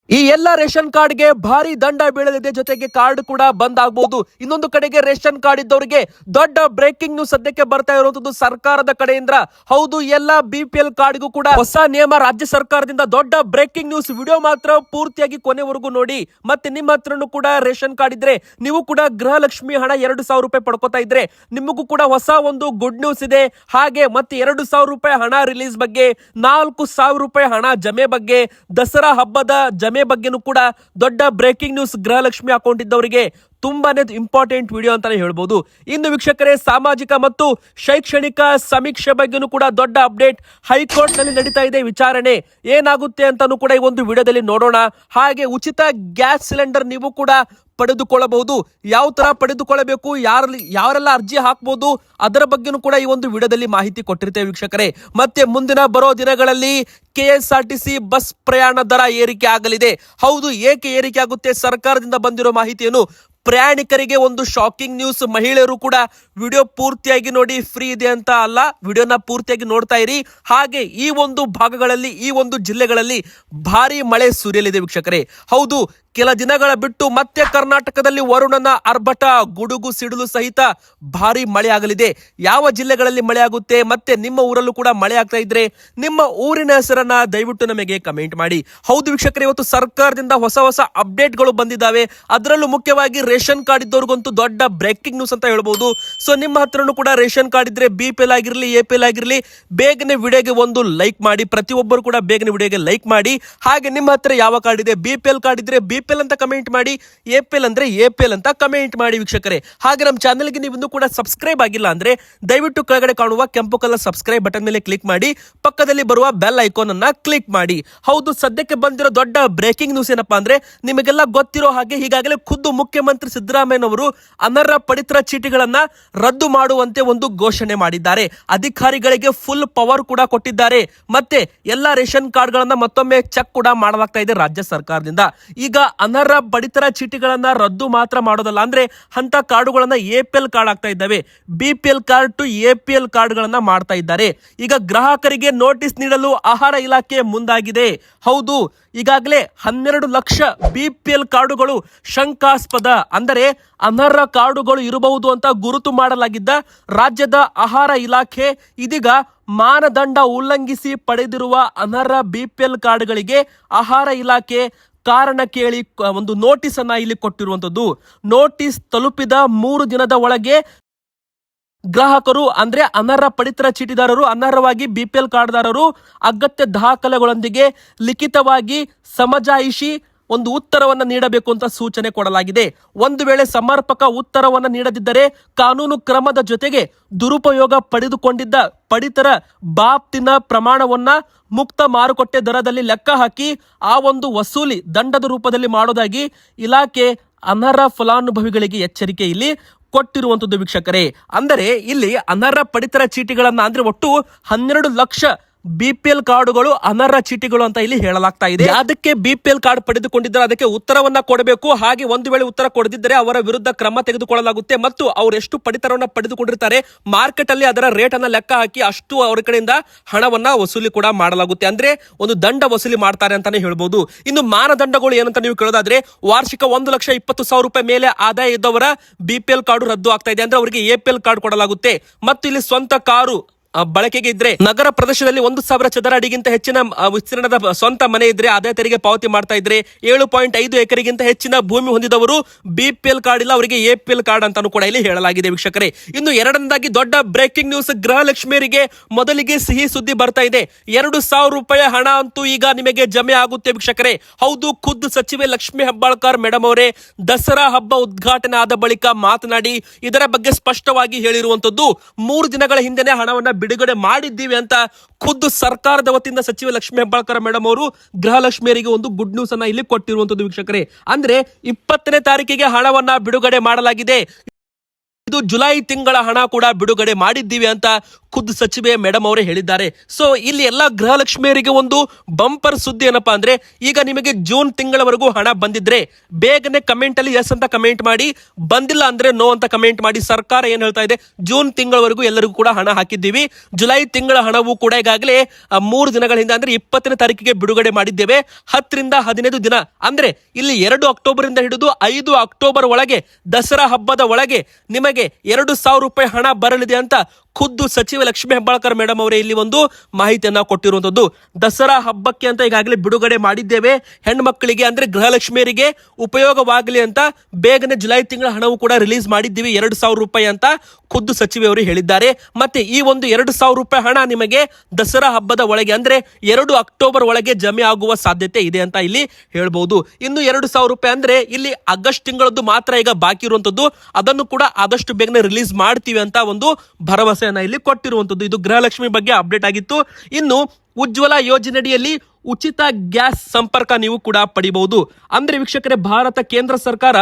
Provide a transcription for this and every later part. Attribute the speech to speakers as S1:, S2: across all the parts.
S1: ಈ ಎಲ್ಲ ರೇಷನ್ ಕಾರ್ಡ್ಗೆ ಭಾರಿ ದಂಡ ಬೀಳಲಿದೆ. ಜೊತೆಗೆ ಕಾರ್ಡ್ ಕೂಡ ಬಂದ್ ಆಗಬಹುದು. ಇನ್ನೊಂದು ಕಡೆಗೆ ರೇಷನ್ ಕಾರ್ಡ್ ಇದ್ದವರಿಗೆ ದೊಡ್ಡ ಬ್ರೇಕಿಂಗ್ ನ್ಯೂಸ್ ಸದ್ಯಕ್ಕೆ ಬರ್ತಾ ಇರುವಂತದ್ದು ಸರ್ಕಾರದ ಕಡೆಯಿಂದ. ಹೌದು, ಎಲ್ಲ BPL ಕಾರ್ಡ್ಗೂ ಕೂಡ ಹೊಸ ನಿಯಮ ರಾಜ್ಯ ಸರ್ಕಾರದಿಂದ. ದೊಡ್ಡ ಬ್ರೇಕಿಂಗ್ ನ್ಯೂಸ್. ವಿಡಿಯೋ ಮಾತ್ರ ಪೂರ್ತಿಯಾಗಿ ಕೊನೆವರೆಗೂ ನೋಡಿ. ಮತ್ತೆ ನಿಮ್ಮ ಹತ್ರನೂ ಕೂಡ ರೇಷನ್ ಕಾರ್ಡ್ ಇದ್ರೆ, ನೀವು ಕೂಡ ಗೃಹಲಕ್ಷ್ಮಿ ಹಣ 2,000 ರೂಪಾಯಿ ಪಡ್ಕೋತಾ ಇದ್ರೆ, ನಿಮಗೂ ಕೂಡ ಹೊಸ ಒಂದು ಗುಡ್ ನ್ಯೂಸ್ ಇದೆ. ಹಾಗೆ ಮತ್ತೆ 2,000 ರೂಪಾಯಿ ಹಣ ರಿಲೀಸ್ ಬಗ್ಗೆ, 4,000 ರೂಪಾಯಿ ಹಣ ಜಮೆ ಬಗ್ಗೆ, ದಸರಾ ಹಬ್ಬದ ಜಮೆ ಬಗ್ಗೆನೂ ಕೂಡ ದೊಡ್ಡ ಬ್ರೇಕಿಂಗ್ ನ್ಯೂಸ್ ಗೃಹಲಕ್ಷ್ಮಿ ಅಕೌಂಟ್ ಇದ್ದವರಿಗೆ. ತುಂಬಾನೇ ಇಂಪಾರ್ಟೆಂಟ್ ವಿಡಿಯೋ ಅಂತಾನೆ ಹೇಳ್ಬೋದು. ಇನ್ನು ವೀಕ್ಷಕರೇ, ಸಾಮಾಜಿಕ ಮತ್ತು ಶೈಕ್ಷಣಿಕ ಸಮೀಕ್ಷೆ ಬಗ್ಗೆನೂ ಕೂಡ ದೊಡ್ಡ ಅಪ್ಡೇಟ್. ಹೈಕೋರ್ಟ್ ನಲ್ಲಿ ನಡೀತಾ ಇದೆ ವಿಚಾರಣೆ. ಏನಾಗುತ್ತೆ ಅಂತಾನೂ ಕೂಡ ಈ ಒಂದು ವಿಡಿಯೋದಲ್ಲಿ ನೋಡೋಣ. ಹಾಗೆ ಉಚಿತ ಗ್ಯಾಸ್ ಸಿಲಿಂಡರ್ ನೀವು ಕೂಡ ಪಡೆದುಕೊಳ್ಳಬಹುದು. ಯಾವ ತರ ಪಡೆದುಕೊಳ್ಳಬೇಕು, ಯಾರೆಲ್ಲ ಅರ್ಜಿ ಹಾಕಬಹುದು, ಅದರ ಬಗ್ಗೆನೂ ಕೂಡ ಈ ಒಂದು ವಿಡಿಯೋದಲ್ಲಿ ಮಾಹಿತಿ ಕೊಟ್ಟಿರ್ತೇವೆ ವೀಕ್ಷಕರೇ. ಮತ್ತೆ ಮುಂದಿನ ಬರೋ ದಿನಗಳಲ್ಲಿ KSRTC ಬಸ್ ಪ್ರಯಾಣ ದರ ಏರಿಕೆ ಆಗಲಿದೆ. ಹೌದು, ಏಕೆ ಏರಿಕೆ ಆಗುತ್ತೆ, ಸರ್ಕಾರದಿಂದ ಬಂದಿರೋ ಮಾಹಿತಿಯನ್ನು. ಪ್ರಯಾಣಿಕರಿಗೆ ಒಂದು ಶಾಕಿಂಗ್ ನ್ಯೂಸ್. ಮಹಿಳೆಯರು ಕೂಡ ವಿಡಿಯೋ ಪೂರ್ತಿಯಾಗಿ ನೋಡಿ. ಫ್ರೀ ಇದೆ ಅಂತ ಅಲ್ಲ, ವಿಡಿಯೋನ ಪೂರ್ತಿಯಾಗಿ ನೋಡ್ತಾ ಇರಿ. ಹಾಗೆ ಈ ಒಂದು ಭಾಗಗಳಲ್ಲಿ, ಈ ಒಂದು ಜಿಲ್ಲೆಗಳಲ್ಲಿ ಭಾರಿ ಮಳೆ ಸುರಿಯಲಿದೆ ವೀಕ್ಷಕರೇ. ಹೌದು, ಕೆಲ ದಿನಗಳ ಬಿಟ್ಟು ಮತ್ತೆ ಕರ್ನಾಟಕದಲ್ಲಿ ವರುಣನ ಆರ್ಭಟ, ಗುಡುಗು ಸಿಡಿಲು ಸಹಿತ ಭಾರಿ ಮಳೆ ಆಗಲಿದೆ. ಯಾವ ಜಿಲ್ಲೆಗಳಲ್ಲಿ ಮಳೆ ಆಗುತ್ತೆ, ಮತ್ತೆ ನಿಮ್ಮ ಊರಲ್ಲೂ ಕೂಡ ಮಳೆ ಆಗ್ತಾ ಇದ್ರೆ ನಿಮ್ಮ ಊರಿನ ಹೆಸರನ್ನ ದಯವಿಟ್ಟು ನಮಗೆ ಕಮೆಂಟ್ ಮಾಡಿ. ಹೌದು ವೀಕ್ಷಕರೇ, ಇವತ್ತು ಸರ್ಕಾರದಿಂದ ಹೊಸ ಹೊಸ ಅಪ್ಡೇಟ್ಗಳು ಬಂದಿದ್ದಾವೆ. ಅದರಲ್ಲೂ ಮುಖ್ಯವಾಗಿ ರೇಷನ್ ಕಾರ್ಡ್ ಇದ್ದವ್ರಿಗಂತೂ ದೊಡ್ಡ ಬ್ರೇಕಿಂಗ್ ನ್ಯೂಸ್ ಅಂತ ಹೇಳ್ಬೋದು. ಸೊ ನಿಮ್ಮ ಹತ್ರನೂ ಕೂಡ ರೇಷನ್ ಕಾರ್ಡ್ ಇದ್ರೆ, BPL ಆಗಿರ್ಲಿ, APL ಆಗಿರ್ಲಿ, ಬೇಗನೆ ವಿಡಿಯೋಗೆ ಒಂದು ಲೈಕ್ ಮಾಡಿ. ಪ್ರತಿಯೊಬ್ಬರು ಕೂಡ ಬೇಗನೆ ವಿಡಿಯೋಗೆ ಲೈಕ್ ಮಾಡಿ. ಹಾಗೆ ನಿಮ್ಮ ಹತ್ರ ಯಾವ ಕಾರ್ಡ್ ಇದೆ, BPL ಕಾರ್ಡ್ ಇದ್ರೆ BPL ಅಂತ ಕಮೆಂಟ್ ಮಾಡಿ, APL ಅಂದ್ರೆ APL ಅಂತ ಕಮೆಂಟ್ ಮಾಡಿ ವೀಕ್ಷಕರೇ. ಹಾಗೆ ನಮ್ಮ ಚಾನೆಲ್ಗೆ ನೀವು ಇನ್ನೂ ಕೂಡ ಸಬ್ಸ್ಕ್ರೈಬ್ ಆಗಿಲ್ಲ ಅಂದ್ರೆ ದಯವಿಟ್ಟು ಕೆಳಗಡೆ ಕಾಣುವ ಕೆಂಪು ಕಲರ್ ಸಬ್ಸ್ಕ್ರೈಬ್ ಬಟನ್ ಮೇಲೆ ಕ್ಲಿಕ್ ಮಾಡಿ, ಪಕ್ಕದಲ್ಲಿ ಬರುವ ಬೆಲ್ ಐಕಾನ್ ಅನ್ನ ಕ್ಲಿಕ್ ಮಾಡಿ. ಹೌದು, ಸದ್ಯಕ್ಕೆ ಬಂದಿರೋ ದೊಡ್ಡ ಬ್ರೇಕಿಂಗ್ ನ್ಯೂಸ್ ಏನಪ್ಪಾ ಅಂದ್ರೆ, ನಿಮಗೆಲ್ಲ ಗೊತ್ತಿರೋ ಹಾಗೆ ಈಗಾಗಲೇ ಖುದ್ದು ಮುಖ್ಯಮಂತ್ರಿ ಸಿದ್ದರಾಮಯ್ಯನವರು ಅನರ್ಹ ಪಡಿತರ ಚೀಟಿಗಳನ್ನ ರದ್ದು ಮಾಡುವಂತೆ ಒಂದು ಘೋಷಣೆ ಮಾಡಿದ್ದಾರೆ. ಅಧಿಕಾರಿಗಳಿಗೆ ಫುಲ್ ಪವರ್ ಕೂಡ ಕೊಟ್ಟಿದ್ದಾರೆ. ಮತ್ತೆ ಎಲ್ಲಾ ರೇಷನ್ ಕಾರ್ಡ್ ಗಳನ್ನ ಮತ್ತೊಮ್ಮೆ ಚೆಕ್ ಕೂಡ ಮಾಡಲಾಗ್ತಾ ಇದೆ ರಾಜ್ಯ ಸರ್ಕಾರದಿಂದ. ಈಗ ಅನರ್ಹ ಪಡಿತರ ಚೀಟಿಗಳನ್ನ ರದ್ದು ಮಾತ್ರ ಮಾಡೋದಲ್ಲ, ಅಂದ್ರೆ ಅಂತ ಕಾರ್ಡುಗಳನ್ನ APL ಕಾರ್ಡ್ ಆಗ್ತಾ ಇದ್ದಾವೆ. BPL card to APL card ಗಳನ್ನ ಮಾಡ್ತಾ ಇದ್ದಾರೆ. ಈಗ ಗ್ರಾಹಕರಿಗೆ ನೋಟಿಸ್ ನೀಡಲು ಆಹಾರ ಇಲಾಖೆ ಮುಂದಾಗಿದೆ. ಹೌದು, ಈಗಾಗಲೇ 12 ಲಕ್ಷ BPL ಕಾರ್ಡುಗಳು ಶಂಕಾಸ್ಪದ, ಅಂದರೆ ಅನರ್ಹ ಕಾರ್ಡುಗಳು ಇರಬಹುದು ಅಂತ ಗುರುತು ಮಾಡಲಾಗಿದ್ದ ರಾಜ್ಯದ ಆಹಾರ ಇಲಾಖೆ ಇದೀಗ ಮಾನದಂಡ ಉಲ್ಲಂಘಿಸಿ ಪಡೆದಿರುವ ಅನರ್ಹ BPL ಕಾರ್ಡ್ಗಳಿಗೆ ಆಹಾರ ಇಲಾಖೆ ಕಾರಣ ಕೇಳಿ ಒಂದು ನೋಟಿಸ್ ಅನ್ನ ಇಲ್ಲಿ ಕೊಟ್ಟಿರುವಂತದ್ದು. ನೋಟಿಸ್ ತಲುಪಿದ 3 ದಿನದ ಒಳಗೆ ಗ್ರಾಹಕರು, ಅಂದ್ರೆ ಅನರ್ಹ ಪಡಿತರ ಚೀಟಿದಾರರು, ಅನರ್ಹವಾಗಿ BPL ಕಾರ್ಡ್ದಾರರು ಅಗತ್ಯ ದಾಖಲೆಗಳೊಂದಿಗೆ ಲಿಖಿತವಾಗಿ ಸಮಜಾಯಿಷಿ ಒಂದು ಉತ್ತರವನ್ನು ನೀಡಬೇಕು ಅಂತ ಸೂಚನೆ ಕೊಡಲಾಗಿದೆ. ಒಂದು ವೇಳೆ ಸಮರ್ಪಕ ಉತ್ತರವನ್ನು ನೀಡದಿದ್ದರೆ ಕಾನೂನು ಕ್ರಮದ ಜೊತೆಗೆ ದುರುಪಯೋಗ ಪಡೆದುಕೊಂಡಿದ್ದ ಪಡಿತರ ಬಾಬ್ತಿನ ಪ್ರಮಾಣವನ್ನ ಮುಕ್ತ ಮಾರುಕಟ್ಟೆ ದರದಲ್ಲಿ ಲೆಕ್ಕ ಹಾಕಿ ಆ ಒಂದು ವಸೂಲಿ ದಂಡದ ರೂಪದಲ್ಲಿ ಮಾಡೋದಾಗಿ ಇಲಾಖೆ ಅನರ್ಹ ಫಲಾನುಭವಿಗಳಿಗೆ ಎಚ್ಚರಿಕೆ ಇಲ್ಲಿ ಕೊಟ್ಟಿರುವಂತದ್ದು ವೀಕ್ಷಕರೇ. ಅಂದರೆ ಇಲ್ಲಿ ಅನರ್ಹ ಪಡಿತರ ಚೀಟಿಗಳನ್ನ, ಅಂದ್ರೆ ಒಟ್ಟು 12 ಲಕ್ಷ BPL ಕಾರ್ಡುಗಳು ಅನರ್ಹ ಚೀಟಿಗಳು ಅಂತ ಇಲ್ಲಿ ಹೇಳಲಾಗ್ತಾ ಇದೆ. ಅದಕ್ಕೆ BPL ಕಾರ್ಡ್ ಪಡೆದುಕೊಂಡಿದ್ದರೆ ಅದಕ್ಕೆ ಉತ್ತರವನ್ನ ಕೊಡಬೇಕು. ಹಾಗೆ ಒಂದು ವೇಳೆ ಉತ್ತರ ಕೊಡದಿದ್ದರೆ ಅವರ ವಿರುದ್ಧ ಕ್ರಮ ತೆಗೆದುಕೊಳ್ಳಲಾಗುತ್ತೆ. ಮತ್ತು ಅವರು ಎಷ್ಟು ಪಡಿತರವನ್ನ ಪಡೆದುಕೊಂಡಿರ್ತಾರೆ, ಮಾರ್ಕೆಟ್ ಅಲ್ಲಿ ಅದರ ರೇಟ್ ಅನ್ನ ಲೆಕ್ಕ ಹಾಕಿ ಅಷ್ಟು ಅವರ ಕಡೆಯಿಂದ ಹಣವನ್ನ ವಸೂಲಿ ಕೂಡ ಮಾಡಲಾಗುತ್ತೆ. ಅಂದ್ರೆ ಒಂದು ದಂಡ ವಸೂಲಿ ಮಾಡ್ತಾರೆ ಅಂತಾನೆ ಹೇಳ್ಬೋದು. ಇನ್ನು ಮಾನದಂಡಗಳು ಏನಂತ ನೀವು ಕೇಳೋದಾದ್ರೆ, ವಾರ್ಷಿಕ 1,20,000 ರೂಪಾಯಿ ಮೇಲೆ ಆದಾಯ ಇದ್ದವರ BPL ಕಾರ್ಡು ರದ್ದು ಆಗ್ತಾ ಇದೆ. ಅಂದ್ರೆ ಅವರಿಗೆ APL ಕಾರ್ಡ್ ಕೊಡಲಾಗುತ್ತೆ. ಮತ್ತು ಇಲ್ಲಿ ಸ್ವಂತ ಕಾರು ಬಳಕೆಗೆ ಇದ್ರೆ, ನಗರ ಪ್ರದೇಶದಲ್ಲಿ 1,000 ಚದರ ಅಡಿಗಿಂತ ಹೆಚ್ಚಿನ ವಿಸ್ತೀರ್ಣದ ಸ್ವಂತ ಮನೆ ಇದ್ರೆ ಆದಾಯ ತೆರಿಗೆ ಪಾವತಿ ಮಾಡ್ತಾ ಇದ್ರೆ, 7.5 ಎಕರೆಗಿಂತ ಹೆಚ್ಚಿನ ಭೂಮಿ ಹೊಂದಿದವರು BPL ಕಾರ್ಡ್ ಇಲ್ಲ, ಅವರಿಗೆ APL ಕಾರ್ಡ್ ಅಂತಾನು ಕೂಡ ಇಲ್ಲಿ ಹೇಳಲಾಗಿದೆ ವೀಕ್ಷಕರೇ. ಇನ್ನು ಎರಡನೇದಾಗಿ ದೊಡ್ಡ ಬ್ರೇಕಿಂಗ್ ನ್ಯೂಸ್. ಗೃಹಲಕ್ಷ್ಮಿಯರಿಗೆ ಮೊದಲಿಗೆ ಸಿಹಿ ಸುದ್ದಿ ಬರ್ತಾ ಇದೆ. 2,000 ರೂಪಾಯಿ ಹಣ ಅಂತೂ ಈಗ ನಿಮಗೆ ಜಮೆ ಆಗುತ್ತೆ ವೀಕ್ಷಕರೇ. ಹೌದು, ಖುದ್ದು ಸಚಿವೆ ಲಕ್ಷ್ಮಿ ಹೆಬ್ಬಾಳ್ಕರ್ ಮೇಡಮ್ ಅವರೇ ದಸರಾ ಹಬ್ಬ ಉದ್ಘಾಟನೆ ಆದ ಬಳಿಕ ಮಾತನಾಡಿ ಇದರ ಬಗ್ಗೆ ಸ್ಪಷ್ಟವಾಗಿ ಹೇಳಿರುವಂತದ್ದು. 3 ದಿನಗಳ ಹಿಂದೆನೆ ಹಣವನ್ನ ಬಿಡುಗಡೆ ಮಾಡಿದ್ದೀವಿ ಅಂತ ಖುದ್ದು ಸರ್ಕಾರದ ವತಿಯಿಂದ ಸಚಿವ ಲಕ್ಷ್ಮಿ ಹೆಬ್ಬಾಳ್ಕರ್ ಮೇಡಮ್ ಅವರು ಗೃಹಲಕ್ಷ್ಮಿಯರಿಗೆ ಒಂದು ಗುಡ್ ನ್ಯೂಸ್ ಅನ್ನ ಇಲ್ಲಿ ಕೊಟ್ಟಿರುವಂತದ್ದು ವೀಕ್ಷಕರೇ. ಅಂದ್ರೆ 20ನೇ ತಾರೀಕಿಗೆ ಹಣವನ್ನ ಬಿಡುಗಡೆ ಮಾಡಲಾಗಿದೆ. ಇದು ಜುಲೈ ತಿಂಗಳ ಹಣ ಕೂಡ ಬಿಡುಗಡೆ ಮಾಡಿದ್ದೀವಿ ಅಂತ ಖುದ್ದು ಸಚಿವೆ ಮೇಡಮ್ ಅವರೇ ಹೇಳಿದ್ದಾರೆ. ಸೊ ಇಲ್ಲಿ ಎಲ್ಲ ಗೃಹಲಕ್ಷ್ಮಿಯರಿಗೆ ಒಂದು ಬಂಪರ್ ಸುದ್ದಿ ಏನಪ್ಪಾ ಅಂದ್ರೆ, ಈಗ ನಿಮಗೆ ಜೂನ್ ತಿಂಗಳವರೆಗೂ ಹಣ ಬಂದಿದ್ರೆ ಬೇಗನೆ ಕಮೆಂಟ್ ಅಲ್ಲಿ ಎಸ್ ಅಂತ ಕಮೆಂಟ್ ಮಾಡಿ, ಬಂದಿಲ್ಲ ಅಂದ್ರೆ ನೋ ಅಂತ ಕಮೆಂಟ್ ಮಾಡಿ. ಸರ್ಕಾರ ಏನ್ ಹೇಳ್ತಾ ಇದೆ, ಜೂನ್ ತಿಂಗಳವರೆಗೂ ಎಲ್ಲರಿಗೂ ಕೂಡ ಹಣ ಹಾಕಿದ್ದೀವಿ. ಜುಲೈ ತಿಂಗಳ ಹಣವು ಕೂಡ ಈಗಾಗಲೇ 3 ದಿನಗಳ ಹಿಂದೆ ಅಂದ್ರೆ 20ನೇ ತಾರೀಕಿಗೆ ಬಿಡುಗಡೆ ಮಾಡಿದ್ದೇವೆ. 10 ರಿಂದ 15 ದಿನ ಅಂದ್ರೆ ಇಲ್ಲಿ 2 ಅಕ್ಟೋಬರ್ ಇಂದ ಹಿಡಿದು 5 ಅಕ್ಟೋಬರ್ ಒಳಗೆ, ದಸರಾ ಹಬ್ಬದ ಒಳಗೆ ನಿಮಗೆ 2,000 ರೂಪಾಯಿ ಹಣ ಬರಲಿದೆ ಅಂತ ಖುದ್ದು ಸಚಿವೆ ಲಕ್ಷ್ಮೀ ಹೆಬ್ಬಾಳ್ಕರ್ ಮೇಡಮ್ ಅವರೇ ಇಲ್ಲಿ ಒಂದು ಮಾಹಿತಿಯನ್ನ ಕೊಟ್ಟಿರುವಂತದ್ದು. ದಸರಾ ಹಬ್ಬಕ್ಕೆ ಅಂತ ಈಗಾಗಲೇ ಬಿಡುಗಡೆ ಮಾಡಿದ್ದೇವೆ. ಹೆಣ್ಮಕ್ಳಿಗೆ ಅಂದ್ರೆ ಗೃಹಲಕ್ಷ್ಮಿಯರಿಗೆ ಉಪಯೋಗವಾಗಲಿ ಅಂತ ಬೇಗನೆ ಜುಲೈ ತಿಂಗಳ ಹಣವು ಕೂಡ ರಿಲೀಸ್ ಮಾಡಿದ್ದೀವಿ 2,000 ರೂಪಾಯಿ ಅಂತ ಖುದ್ದು ಸಚಿವೆಯವರು ಹೇಳಿದ್ದಾರೆ. ಮತ್ತೆ ಈ ಒಂದು 2,000 ರೂಪಾಯಿ ಹಣ ನಿಮಗೆ ದಸರಾ ಹಬ್ಬದ ಒಳಗೆ ಅಂದ್ರೆ 2 ಅಕ್ಟೋಬರ್ ಒಳಗೆ ಜಮೆ ಆಗುವ ಸಾಧ್ಯತೆ ಇದೆ ಅಂತ ಇಲ್ಲಿ ಹೇಳ್ಬಹುದು. ಇನ್ನು 2,000 ರೂಪಾಯಿ ಅಂದ್ರೆ ಇಲ್ಲಿ ಆಗಸ್ಟ್ ತಿಂಗಳದ್ದು ಮಾತ್ರ ಈಗ ಬಾಕಿ ಇರುವಂತದ್ದು. ಅದನ್ನು ಕೂಡ ಆದಷ್ಟು ಬೇಗನೆ ರಿಲೀಸ್ ಮಾಡ್ತೀವಿ ಅಂತ ಒಂದು ಭರವಸೆಯನ್ನ ಇಲ್ಲಿ ಕೊಟ್ಟಿರುವಂತದ್ದು. ಇದು ಗೃಹಲಕ್ಷ್ಮಿ ಬಗ್ಗೆ ಅಪ್ಡೇಟ್ ಆಗಿತ್ತು. ಇನ್ನು ಉಜ್ವಲ ಯೋಜನೆಯಡಿಯಲ್ಲಿ ಉಚಿತ ಗ್ಯಾಸ್ ಸಂಪರ್ಕ ನೀವು ಕೂಡ ಪಡಿಬಹುದು. ಅಂದ್ರೆ ವೀಕ್ಷಕರೇ, ಭಾರತ ಕೇಂದ್ರ ಸರ್ಕಾರ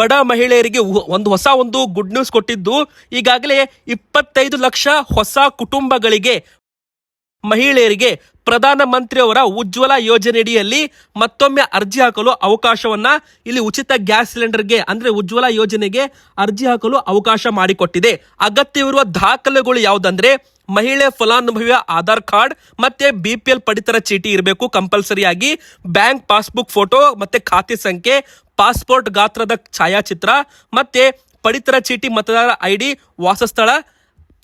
S1: ಬಡ ಮಹಿಳೆಯರಿಗೆ ಒಂದು ಗುಡ್ ನ್ಯೂಸ್ ಕೊಟ್ಟಿದ್ದು. ಈಗಾಗಲೇ 25 ಲಕ್ಷ ಹೊಸ ಕುಟುಂಬಗಳಿಗೆ, ಮಹಿಳೆಯರಿಗೆ ಪ್ರಧಾನ ಮಂತ್ರಿ ಅವರ ಉಜ್ವಲ ಯೋಜನೆಯಡಿಯಲ್ಲಿ ಮತ್ತೊಮ್ಮೆ ಅರ್ಜಿ ಹಾಕಲು ಅವಕಾಶವನ್ನ ಇಲ್ಲಿ ಉಚಿತ ಗ್ಯಾಸ್ ಸಿಲಿಂಡರ್ಗೆ ಅಂದ್ರೆ ಉಜ್ವಲ ಯೋಜನೆಗೆ ಅರ್ಜಿ ಹಾಕಲು ಅವಕಾಶ ಮಾಡಿಕೊಟ್ಟಿದೆ. ಅಗತ್ಯವಿರುವ ದಾಖಲೆಗಳು ಯಾವುದಂದ್ರೆ, ಮಹಿಳೆ ಫಲಾನುಭವಿಯ ಆಧಾರ್ ಕಾರ್ಡ್ ಮತ್ತೆ BPL ಪಡಿತರ ಚೀಟಿ ಇರಬೇಕು ಕಂಪಲ್ಸರಿಯಾಗಿ, ಬ್ಯಾಂಕ್ ಪಾಸ್ಬುಕ್ ಫೋಟೋ ಮತ್ತೆ ಖಾತೆ ಸಂಖ್ಯೆ, ಪಾಸ್ಪೋರ್ಟ್ ಗಾತ್ರದ ಛಾಯಾಚಿತ್ರ ಮತ್ತೆ ಪಡಿತರ ಚೀಟಿ, ಮತದಾರ ID, ವಾಸಸ್ಥಳ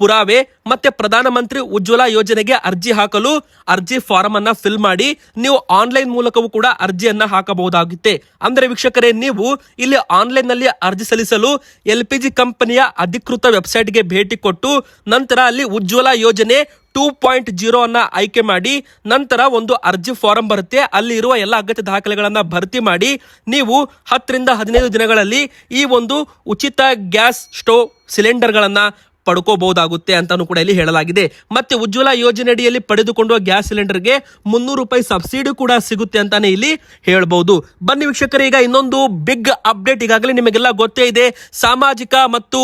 S1: ಪುರಾವೆ ಮತ್ತೆ ಪ್ರಧಾನಮಂತ್ರಿ ಉಜ್ವಲ ಯೋಜನೆಗೆ ಅರ್ಜಿ ಹಾಕಲು ಅರ್ಜಿ ಫಾರಂ ಅನ್ನ ಫಿಲ್ ಮಾಡಿ ನೀವು ಆನ್ಲೈನ್ ಮೂಲಕವೂ ಕೂಡ ಅರ್ಜಿಯನ್ನ ಹಾಕಬಹುದಾಗುತ್ತೆ. ಅಂದ್ರೆ ವೀಕ್ಷಕರೇ, ನೀವು ಇಲ್ಲಿ ಆನ್ಲೈನ್ ನಲ್ಲಿ ಅರ್ಜಿ ಸಲ್ಲಿಸಲು LPG ಕಂಪನಿಯ ಅಧಿಕೃತ ವೆಬ್ಸೈಟ್ಗೆ ಭೇಟಿ ಕೊಟ್ಟು ನಂತರ ಅಲ್ಲಿ ಉಜ್ವಲ ಯೋಜನೆ 2.0 ಅನ್ನ ಆಯ್ಕೆ ಮಾಡಿ ನಂತರ ಒಂದು ಅರ್ಜಿ ಫಾರಂ ಬರುತ್ತೆ. ಅಲ್ಲಿ ಇರುವ ಎಲ್ಲ ಅಗತ್ಯ ದಾಖಲೆಗಳನ್ನ ಭರ್ತಿ ಮಾಡಿ ನೀವು 10 ರಿಂದ 15 ದಿನಗಳಲ್ಲಿ ಈ ಒಂದು ಉಚಿತ ಗ್ಯಾಸ್ ಸ್ಟೋವ್ ಸಿಲಿಂಡರ್ಗಳನ್ನ ಪಡ್ಕೋಬಹುದಾಗುತ್ತೆ ಅಂತಾನು ಕೂಡ ಇಲ್ಲಿ ಹೇಳಲಾಗಿದೆ. ಮತ್ತೆ ಉಜ್ವಲ ಯೋಜನೆಯಡಿಯಲ್ಲಿ ಪಡೆದುಕೊಂಡು ಗ್ಯಾಸ್ ಸಿಲಿಂಡರ್ಗೆ 300 ರೂಪಾಯಿ ಸಬ್ಸಿಡಿ ಕೂಡ ಸಿಗುತ್ತೆ ಅಂತಾನೆ ಇಲ್ಲಿ ಹೇಳ್ಬಹುದು. ಬನ್ನಿ ವೀಕ್ಷಕರೇ, ಈಗ ಇನ್ನೊಂದು ಬಿಗ್ ಅಪ್ಡೇಟ್. ಈಗಾಗಲೇ ನಿಮಗೆಲ್ಲ ಗೊತ್ತೇ ಇದೆ, ಸಾಮಾಜಿಕ ಮತ್ತು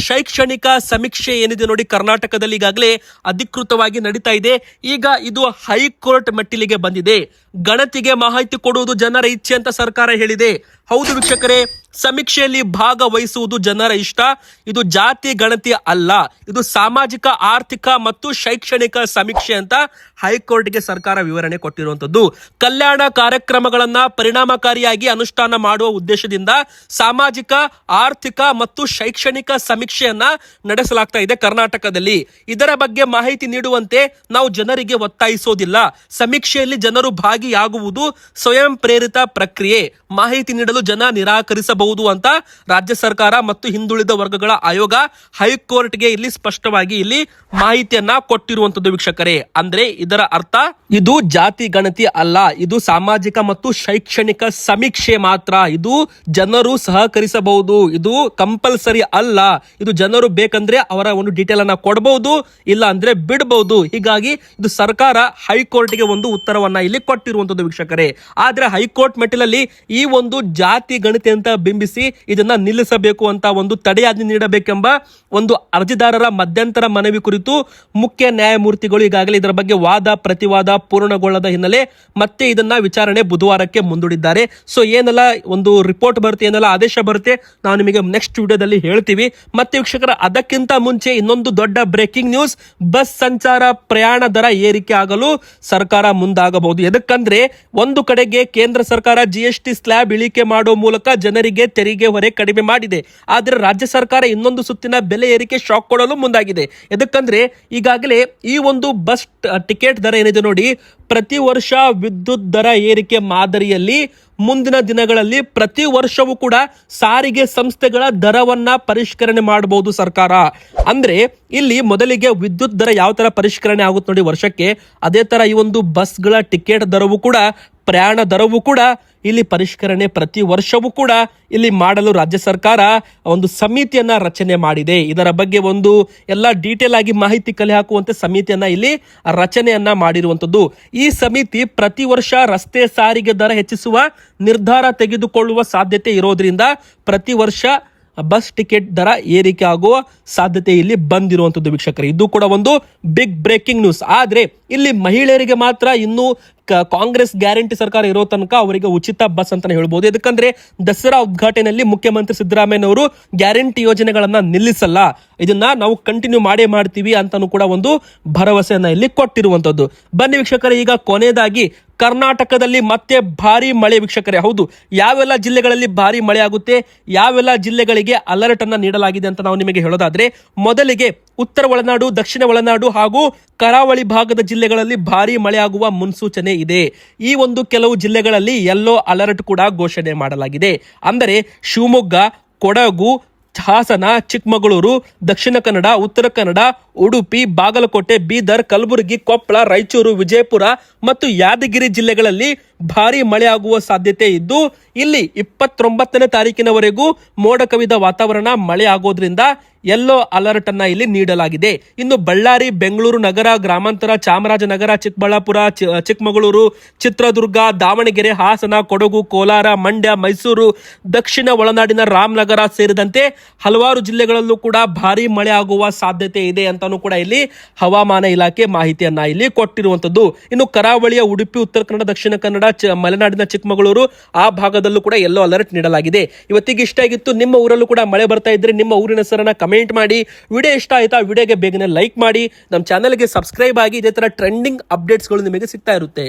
S1: ಶೈಕ್ಷಣಿಕ ಸಮೀಕ್ಷೆ ಏನಿದೆ ನೋಡಿ ಕರ್ನಾಟಕದಲ್ಲಿ ಈಗಾಗಲೇ ಅಧಿಕೃತವಾಗಿ ನಡೀತಾ ಇದೆ. ಈಗ ಇದು ಹೈಕೋರ್ಟ್ ಮೆಟ್ಟಿಲಿಗೆ ಬಂದಿದೆ. ಗಣತಿಗೆ ಮಾಹಿತಿ ಕೊಡುವುದು ಜನರ ಇಚ್ಛೆ ಅಂತ ಸರ್ಕಾರ ಹೇಳಿದೆ. ಹೌದು ವೀಕ್ಷಕರೇ, ಸಮೀಕ್ಷೆಯಲ್ಲಿ ಭಾಗವಹಿಸುವುದು ಜನರ ಇಷ್ಟ. ಇದು ಜಾತಿ ಗಣತಿ ಅಲ್ಲ, ಇದು ಸಾಮಾಜಿಕ, ಆರ್ಥಿಕ ಮತ್ತು ಶೈಕ್ಷಣಿಕ ಸಮೀಕ್ಷೆ ಅಂತ ಹೈಕೋರ್ಟ್ಗೆ ಸರ್ಕಾರ ವಿವರಣೆ ಕೊಟ್ಟಿರುವಂತದ್ದು. ಕಲ್ಯಾಣ ಕಾರ್ಯಕ್ರಮಗಳನ್ನ ಪರಿಣಾಮಕಾರಿಯಾಗಿ ಅನುಷ್ಠಾನ ಮಾಡುವ ಉದ್ದೇಶದಿಂದ ಸಾಮಾಜಿಕ, ಆರ್ಥಿಕ ಮತ್ತು ಶೈಕ್ಷಣಿಕ ಸಮೀಕ್ಷೆಯನ್ನ ನಡೆಸಲಾಗ್ತಾ ಇದೆ ಕರ್ನಾಟಕದಲ್ಲಿ. ಇದರ ಬಗ್ಗೆ ಮಾಹಿತಿ ನೀಡುವಂತೆ ನಾವು ಜನರಿಗೆ ಒತ್ತಾಯಿಸೋದಿಲ್ಲ. ಸಮೀಕ್ಷೆಯಲ್ಲಿ ಜನರು ಭಾಗಿಯಾಗುವುದು ಸ್ವಯಂ ಪ್ರೇರಿತ ಪ್ರಕ್ರಿಯೆ. ಮಾಹಿತಿ ನೀಡಲು ಜನ ನಿರಾಕರಿಸಬಹುದು ಅಂತ ರಾಜ್ಯ ಸರ್ಕಾರ ಮತ್ತು ಹಿಂದುಳಿದ ವರ್ಗಗಳ ಆಯೋಗ ಹೈಕೋರ್ಟ್ಗೆ ಇಲ್ಲಿ ಸ್ಪಷ್ಟವಾಗಿ ಇಲ್ಲಿ ಮಾಹಿತಿಯನ್ನ ಕೊಟ್ಟಿರುವಂತದ್ದು ವೀಕ್ಷಕರೇ. ಅಂದ್ರೆ ಇದರ ಅರ್ಥ ಇದು ಜಾತಿ ಗಣತಿ ಅಲ್ಲ, ಇದು ಸಾಮಾಜಿಕ ಮತ್ತು ಶೈಕ್ಷಣಿಕ ಸಮೀಕ್ಷೆ ಮಾತ್ರ. ಇದು ಜನರು ಸಹಕರಿಸಬಹುದು, ಇದು ಕಂಪಲ್ಸರಿ ಅಲ್ಲ. ಇದು ಜನರು ಬೇಕಂದ್ರೆ ಅವರ ಒಂದು ಡೀಟೇಲ್ ಅನ್ನ ಕೊಡಬಹುದು, ಇಲ್ಲ ಅಂದ್ರೆ ಬಿಡಬಹುದು. ಹೀಗಾಗಿ ಇದು ಸರ್ಕಾರ ಹೈಕೋರ್ಟ್ಗೆ ಒಂದು ಉತ್ತರವನ್ನ ಇಲ್ಲಿ ಕೊಟ್ಟಿರುವಂತದ್ದು ವೀಕ್ಷಕರೇ. ಆದ್ರೆ ಹೈಕೋರ್ಟ್ ಮೆಟ್ಟಿಲಲ್ಲಿ ಈ ಒಂದು ಜಾತಿ ಗಣತಿ ಅಂತ ಬಿಂಬಿಸಿ ಇದನ್ನ ನಿಲ್ಲಿಸಬೇಕು ಅಂತ ಒಂದು ತಡೆಯಾಜ್ಞೆ ನೀಡಬೇಕೆಂಬ ಒಂದು ಅರ್ಜಿದಾರರ ಮಧ್ಯಂತರ ಮನವಿ ಕುರಿತು ಮುಖ್ಯ ನ್ಯಾಯಮೂರ್ತಿಗಳು ಈಗಾಗಲೇ ಇದರ ಬಗ್ಗೆ ವಾದ ಪ್ರತಿವಾದ ಪೂರ್ಣಗೊಳ್ಳದ ಹಿನ್ನೆಲೆ ಮತ್ತೆ ಇದನ್ನ ವಿಚಾರಣೆ ಬುಧವಾರಕ್ಕೆ ಮುಂದೂಡಿದ್ದಾರೆ. ಸೊ ಏನೆಲ್ಲ ಒಂದು ರಿಪೋರ್ಟ್ ಬರುತ್ತೆ, ಏನೆಲ್ಲ ಆದೇಶ ಬರುತ್ತೆ, ನಾವು ನಿಮಗೆ ನೆಕ್ಸ್ಟ್ ವಿಡಿಯೋದಲ್ಲಿ ಹೇಳ್ತೀವಿ. ಮತ್ತೆ ವೀಕ್ಷಕರ, ಅದಕ್ಕಿಂತ ಮುಂಚೆ ಇನ್ನೊಂದು ದೊಡ್ಡ ಬ್ರೇಕಿಂಗ್ ನ್ಯೂಸ್. ಬಸ್ ಸಂಚಾರ ಪ್ರಯಾಣ ದರ ಏರಿಕೆ ಆಗಲು ಸರ್ಕಾರ ಮುಂದಾಗಬಹುದು. ಎದಕ್ಕಂದ್ರೆ ಒಂದು ಕಡೆಗೆ ಕೇಂದ್ರ ಸರ್ಕಾರ GST ಸ್ಲ್ಯಾಬ್ ಇಳಿಕೆ ಮಾಡೋ ಮೂಲಕ ಜನರಿಗೆ ತೆರಿಗೆ ಹೊರೆ ಕಡಿಮೆ ಮಾಡಿದೆ. ಆದ್ರೆ ರಾಜ್ಯ ಸರ್ಕಾರ ಇನ್ನೊಂದು ಸುತ್ತಿನ ಬೆಲೆ ಏರಿಕೆ ಶಾಕ್ ಕೊಡಲು ಮುಂದಾಗಿದೆ. ಎದಕ್ಕಂದ್ರೆ ಈಗಾಗಲೇ ಈ ಒಂದು ಬಸ್ ಟಿಕೆಟ್ ದರ ಏನಿದೆ ನೋಡಿ, ಪ್ರತಿ ವರ್ಷ ವಿದ್ಯುತ್ ದರ ಏರಿಕೆ ಮಾದರಿಯಲ್ಲಿ ಮುಂದಿನ ದಿನಗಳಲ್ಲಿ ಪ್ರತಿ ವರ್ಷವೂ ಕೂಡ ಸಾರಿಗೆ ಸಂಸ್ಥೆಗಳ ದರವನ್ನ ಪರಿಷ್ಕರಣೆ ಮಾಡಬಹುದು ಸರ್ಕಾರ. ಅಂದ್ರೆ ಇಲ್ಲಿ ಮೊದಲಿಗೆ ವಿದ್ಯುತ್ ದರ ಯಾವ ತರ ಪರಿಷ್ಕರಣೆ ಆಗುತ್ತೆ ನೋಡಿ ವರ್ಷಕ್ಕೆ, ಅದೇ ತರ ಈ ಒಂದು ಬಸ್ಗಳ ಟಿಕೆಟ್ ದರವೂ ಕೂಡ, ಪ್ರಯಾಣ ದರವೂ ಕೂಡ ಇಲ್ಲಿ ಪರಿಷ್ಕರಣೆ ಪ್ರತಿ ವರ್ಷವೂ ಕೂಡ ಇಲ್ಲಿ ಮಾಡಲು ರಾಜ್ಯ ಸರ್ಕಾರ ಒಂದು ಸಮಿತಿಯನ್ನ ರಚನೆ ಮಾಡಿದೆ. ಇದರ ಬಗ್ಗೆ ಒಂದು ಎಲ್ಲ ಡೀಟೇಲ್ ಆಗಿ ಮಾಹಿತಿ ಕಲೆ ಹಾಕುವಂತೆ ಸಮಿತಿಯನ್ನ ಇಲ್ಲಿ ರಚನೆಯನ್ನ ಮಾಡಿರುವಂತದ್ದು. ಈ ಸಮಿತಿ ಪ್ರತಿ ವರ್ಷ ರಸ್ತೆ ಸಾರಿಗೆ ದರ ಹೆಚ್ಚಿಸುವ ನಿರ್ಧಾರ ತೆಗೆದುಕೊಳ್ಳುವ ಸಾಧ್ಯತೆ ಇರೋದ್ರಿಂದ ಪ್ರತಿ ವರ್ಷ ಬಸ್ ಟಿಕೆಟ್ ದರ ಏರಿಕೆ ಆಗುವ ಸಾಧ್ಯತೆ ಇಲ್ಲಿ ಬಂದಿರುವಂತದ್ದು ವೀಕ್ಷಕರೇ. ಇದು ಕೂಡ ಒಂದು ಬಿಗ್ ಬ್ರೇಕಿಂಗ್ ನ್ಯೂಸ್. ಆದ್ರೆ ಇಲ್ಲಿ ಮಹಿಳೆಯರಿಗೆ ಮಾತ್ರ ಇನ್ನು ಕಾಂಗ್ರೆಸ್ ಗ್ಯಾರಂಟಿ ಸರ್ಕಾರ ಇರೋ ತನಕ ಅವರಿಗೆ ಉಚಿತ ಬಸ್ ಅಂತಾನೆ ಹೇಳ್ಬೋದು. ಯಾಕಂದ್ರೆ ದಸರಾ ಉದ್ಘಾಟನೆಯಲ್ಲಿ ಮುಖ್ಯಮಂತ್ರಿ ಸಿದ್ದರಾಮಯ್ಯನವರು ಗ್ಯಾರಂಟಿ ಯೋಜನೆಗಳನ್ನ ನಿಲ್ಲಿಸಲ್ಲ, ಇದನ್ನ ನಾವು ಕಂಟಿನ್ಯೂ ಮಾಡ್ತೀವಿ ಅಂತಾನು ಕೂಡ ಒಂದು ಭರವಸೆಯನ್ನ ಇಲ್ಲಿ ಕೊಟ್ಟಿರುವಂತದ್ದು. ಬನ್ನಿ ವೀಕ್ಷಕರೇ, ಈಗ ಕೊನೆಯದಾಗಿ ಕರ್ನಾಟಕದಲ್ಲಿ ಮತ್ತೆ ಭಾರಿ ಮಳೆ ವೀಕ್ಷಕರೇ. ಹೌದು, ಯಾವೆಲ್ಲ ಜಿಲ್ಲೆಗಳಲ್ಲಿ ಭಾರಿ ಮಳೆ ಆಗುತ್ತೆ, ಯಾವೆಲ್ಲ ಜಿಲ್ಲೆಗಳಿಗೆ ಅಲರ್ಟ್ ಅನ್ನ ನೀಡಲಾಗಿದೆ ಅಂತ ನಾವು ನಿಮಗೆ ಹೇಳೋದಾದ್ರೆ, ಮೊದಲಿಗೆ ಉತ್ತರ ಒಳನಾಡು, ದಕ್ಷಿಣ ಒಳನಾಡು ಹಾಗೂ ಕರಾವಳಿ ಭಾಗದ ಜಿಲ್ಲೆಗಳಲ್ಲಿ ಭಾರಿ ಮಳೆ ಆಗುವ ಮುನ್ಸೂಚನೆ ಇದೆ. ಈ ಒಂದು ಕೆಲವು ಜಿಲ್ಲೆಗಳಲ್ಲಿ ಯೆಲ್ಲೋ ಅಲರ್ಟ್ ಕೂಡ ಘೋಷಣೆ ಮಾಡಲಾಗಿದೆ. ಅಂದರೆ ಶಿವಮೊಗ್ಗ, ಕೊಡಗು, ಹಾಸನ, ಚಿಕ್ಕಮಗಳೂರು, ದಕ್ಷಿಣ ಕನ್ನಡ, ಉತ್ತರ ಕನ್ನಡ, ಉಡುಪಿ, ಬಾಗಲಕೋಟೆ, ಬೀದರ್, ಕಲಬುರಗಿ, ಕೊಪ್ಪಳ, ರಾಯಚೂರು, ವಿಜಯಪುರ ಮತ್ತು ಯಾದಗಿರಿ ಜಿಲ್ಲೆಗಳಲ್ಲಿ ಭಾರಿ ಮಳೆ ಆಗುವ ಸಾಧ್ಯತೆ ಇದ್ದು, ಇಲ್ಲಿ 29ನೇ ತಾರೀಕಿನವರೆಗೂ ಮೋಡ ಕವಿದ ವಾತಾವರಣ, ಮಳೆ ಆಗೋದ್ರಿಂದ ಯೆಲ್ಲೋ ಅಲರ್ಟ್ ಅನ್ನ ಇಲ್ಲಿ ನೀಡಲಾಗಿದೆ. ಇನ್ನು ಬಳ್ಳಾರಿ, ಬೆಂಗಳೂರು ನಗರ, ಗ್ರಾಮಾಂತರ, ಚಾಮರಾಜನಗರ, ಚಿಕ್ಕಬಳ್ಳಾಪುರ, ಚಿಕ್ಕಮಗಳೂರು, ಚಿತ್ರದುರ್ಗ, ದಾವಣಗೆರೆ, ಹಾಸನ, ಕೊಡಗು, ಕೋಲಾರ, ಮಂಡ್ಯ, ಮೈಸೂರು, ದಕ್ಷಿಣ ಒಳನಾಡಿನ ರಾಮನಗರ ಸೇರಿದಂತೆ ಹಲವಾರು ಜಿಲ್ಲೆಗಳಲ್ಲೂ ಕೂಡ ಭಾರಿ ಮಳೆ ಆಗುವ ಸಾಧ್ಯತೆ ಇದೆ ಅಂತಾನೂ ಕೂಡ ಇಲ್ಲಿ ಹವಾಮಾನ ಇಲಾಖೆ ಮಾಹಿತಿಯನ್ನ ಇಲ್ಲಿ ಕೊಟ್ಟಿರುವಂತದ್ದು. ಇನ್ನು ಕರಾವಳಿಯ ಉಡುಪಿ, ಉತ್ತರ ಕನ್ನಡ, ದಕ್ಷಿಣ ಕನ್ನಡ, ಮಲೆನಾಡಿನ ಚಿಕ್ಕಮಗಳೂರು ಆ ಭಾಗದಲ್ಲೂ ಕೂಡ ಯೆಲ್ಲೋ ಅಲರ್ಟ್ ನೀಡಲಾಗಿದೆ. ಇವತ್ತಿಗೆ ಇಷ್ಟ ಆಗಿತ್ತು. ನಿಮ್ಮ ಊರಲ್ಲೂ ಕೂಡ ಮಳೆ ಬರ್ತಾ ಇದ್ರೆ ನಿಮ್ಮ ಊರಿನ ಹೆಸರನ್ನ ಕಮೆಂಟ್ ಮಾಡಿ. ವಿಡಿಯೋ ಇಷ್ಟ ಆಯ್ತಾ? ವಿಡಿಯೋಗೆ ಬೇಗನೆ ಲೈಕ್ ಮಾಡಿ, ನಮ್ಮ ಚಾನೆಲ್ಗೆ ಸಬ್ಸ್ಕ್ರೈಬ್ ಆಗಿ. ಇದೇ ತರ ಟ್ರೆಂಡಿಂಗ್ ಅಪ್ಡೇಟ್ಸ್ಗಳು ನಿಮಗೆ ಸಿಗ್ತಾ ಇರುತ್ತೆ.